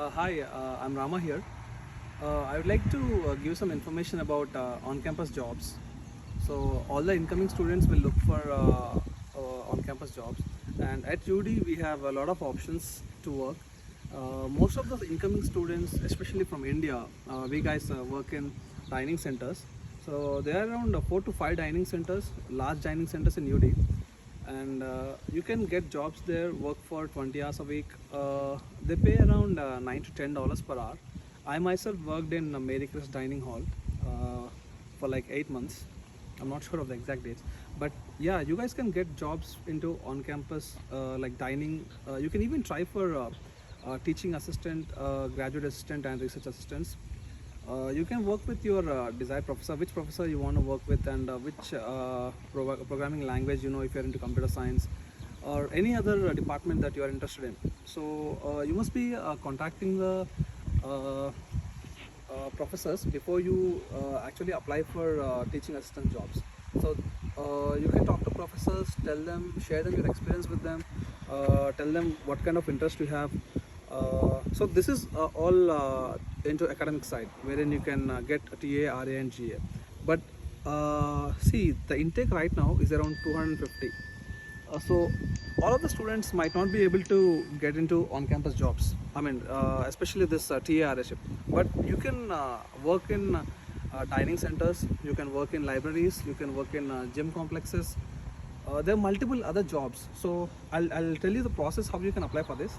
Hi, I'm Rama here. I would like to give some information about on-campus jobs. So all the incoming students will look for on-campus jobs, and at UD we have a lot of options to work. Most of the incoming students, especially from India, we guys work in dining centers. So there are around 4 to 5 dining centers, large dining centers in UD, and you can get jobs there, work for 20 hours a week. They pay around $9 to $10 per hour. I myself worked in Mary Chris Dining Hall for like 8 months. I'm not sure of the exact dates, but yeah, you guys can get jobs into on-campus like dining. You can even try for teaching assistant, graduate assistant and research assistants. You can work with your desired professor, which professor you want to work with, and which programming language, if you're into computer science or any other department that you are interested in. So you must be contacting the professors before you actually apply for teaching assistant jobs. So you can talk to professors, share them your experience with them, tell them what kind of interest you have. So this is all into academic side, wherein you can get a TA, RA and GA. But see, the intake right now is around 250. So all of the students might not be able to get into on-campus jobs. I mean, especially this TA RA ship. But you can work in dining centers, you can work in libraries, you can work in gym complexes. There are multiple other jobs. So I'll tell you the process how you can apply for this.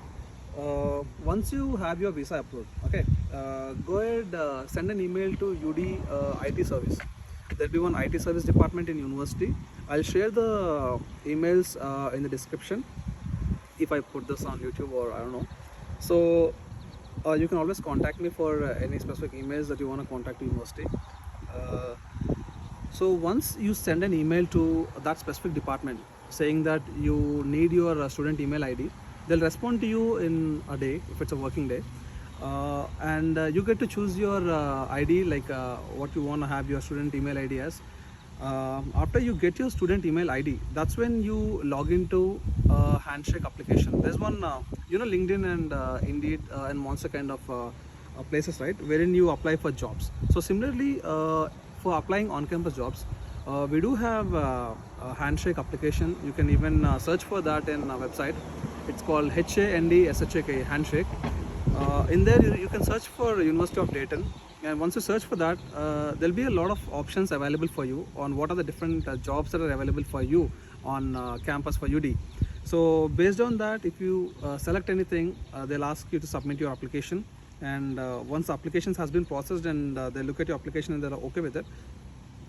Once you have your visa approved, okay, go ahead, send an email to UD IT service. There'll be one IT service department in university. I'll share the emails in the description if I put this on YouTube, or I don't know. So you can always contact me for any specific emails that you want to contact the university. Uh, so once you send an email to that specific department saying that you need your student email ID, they'll respond to you in a day if it's a working day. And you get to choose your ID, like what you want to have your student email ID as. After you get your student email ID, that's when you log into Handshake application. There's one, LinkedIn and Indeed and Monster kind of places, right, wherein you apply for jobs. So similarly, for applying on-campus jobs, we do have a Handshake application. You can even search for that in our website. It's called HANDSHAK, Handshake. In there you can search for University of Dayton, and once you search for that, there'll be a lot of options available for you on what are the different jobs that are available for you on campus for UD. So based on that, if you select anything, they'll ask you to submit your application, and once the application has been processed and they look at your application and they're okay with it,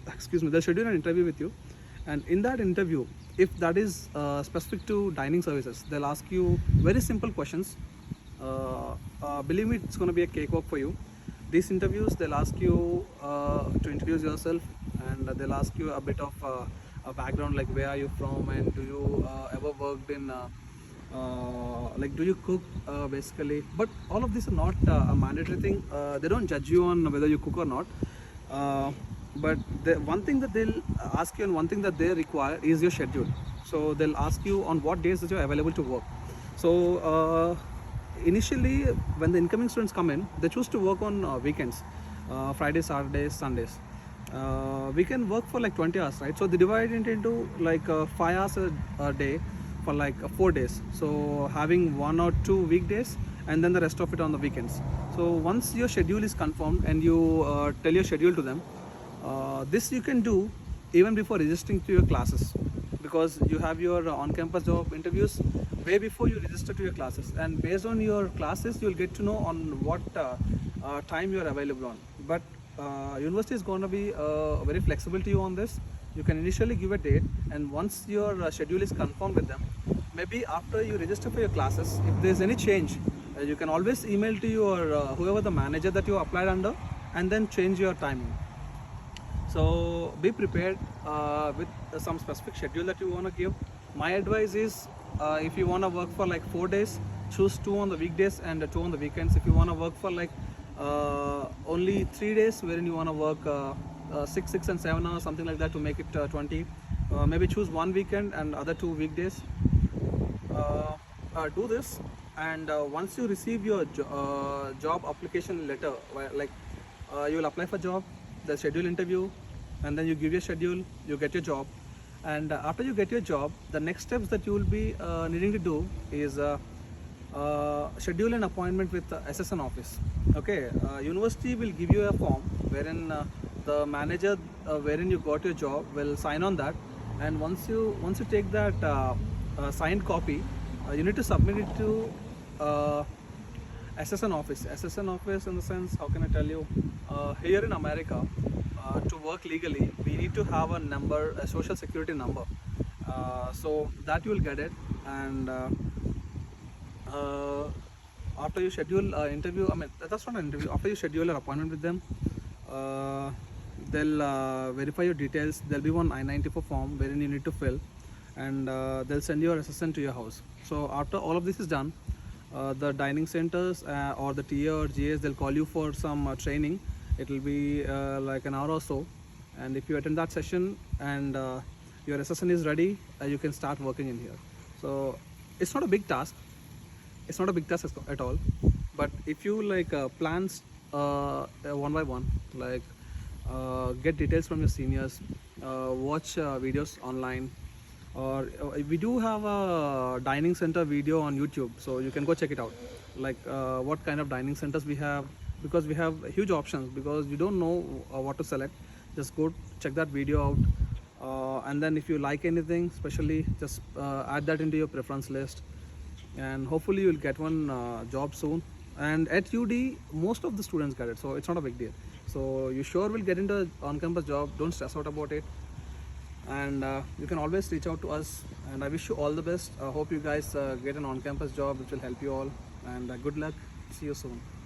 they'll schedule an interview with you. And in that interview, if that is specific to dining services, they'll ask you very simple questions. Believe me, it's going to be a cakewalk for you. These interviews, they'll ask you to introduce yourself, and they'll ask you a bit of a background, like where are you from, and do you ever worked in like, do you cook, basically. But all of these are not a mandatory thing. They don't judge you on whether you cook or not. But the one thing that they'll ask you, and one thing that they require, is your schedule. So they'll ask you on what days that you're available to work. So initially, when the incoming students come in, they choose to work on weekends, Fridays, Saturdays, Sundays. We can work for like 20 hours, right? So they divide it into like 5 hours a day for like 4 days. So having 1 or 2 weekdays, and then the rest of it on the weekends. So once your schedule is confirmed and you tell your schedule to them, this you can do even before registering to your classes, because you have your on-campus job interviews way before you register to your classes, and based on your classes you'll get to know on what time you're available on. But university is going to be very flexible to you on this. You can initially give a date, and once your schedule is confirmed with them, maybe after you register for your classes, if there's any change, you can always email to your whoever the manager that you applied under, and then change your timing. So be prepared with some specific schedule that you want to give. My advice is, if you want to work for like 4 days, choose 2 on the weekdays and 2 on the weekends. If you want to work for like only 3 days, wherein you want to work 6 and 7 hours, something like that, to make it 20, maybe choose 1 weekend and other 2 weekdays. Do this. and once you receive your job application letter, you will apply for job, the schedule interview, and then you give your schedule, you get your job, and after you get your job, the next steps that you will be needing to do is schedule an appointment with the SSN office. Okay, university will give you a form wherein the manager wherein you got your job will sign on that, and once you take that signed copy, you need to submit it to SSN office. SSN office, in the sense, how can I tell you? Here in America, to work legally, we need to have a number, a social security number. So that you will get it, and uh, after you schedule interview, I mean that's not an interview. After you schedule an appointment with them, uh, they'll verify your details. There'll be one I-94 form wherein you need to fill, and they'll send your assistant to your house. So after all of this is done, the dining centers or the TA or GAs, they'll call you for some training. It will be like an hour or so, and if you attend that session and your assistant is ready, you can start working in here. So it's not a big task. It's not a big task at all, but if you like plans one by one, like get details from your seniors, watch videos online, or we do have a dining center video on YouTube, so you can go check it out, like what kind of dining centers we have, because we have huge options. Because you don't know what to select, just go check that video out, and then if you like anything especially, just add that into your preference list, and hopefully you'll get one job soon. And at UD, most of the students get it, so it's not a big deal. So you sure will get into on-campus job. Don't stress out about it, and you can always reach out to us. And I wish you all the best. I hope you guys get an on-campus job which will help you all, and good luck. See you soon.